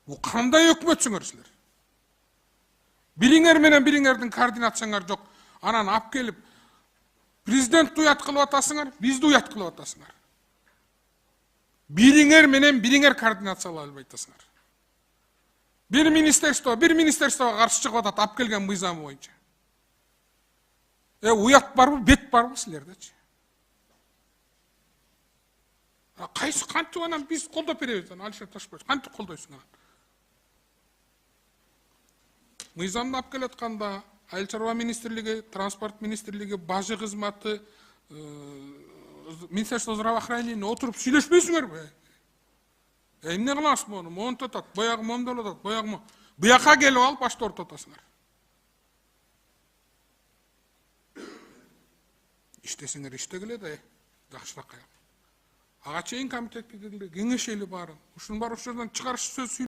Bu kандай өкмөтсүңөр силер? Бириңер менен бириңердин координацияңар жок. Анан ап келип президентти уят кылып атасыңар, бизди уят кылып атасыңар. Бириңер менен бириңер координациялай албай атасыңар. Bir министерствого каршы чыгып атат ап келген мыйзамы боюнча. Уят барбы, бет барбы силердечи? Кайсы кантип анан биз колдоп беребиз анан Алишер Ташбаев, кантип колдойсуң анан? Мыйзамды ап келатканда Айыл чарба министрлиги, транспорт министрлиги, бажы кызматы, Министерство здравоохранения отуруп сүйлөшпөйсүңөрбү? Эмне кыласың мону? Монтуп атат, боягы момдолуп атат, боягы буяка келип алып башты ортотосуңар. İştesingер иштегиле да, жакшыраак кая. Ага чейин комитетке кеңешели баарын. Ушунун баары ошол жерден чыгарыш сөз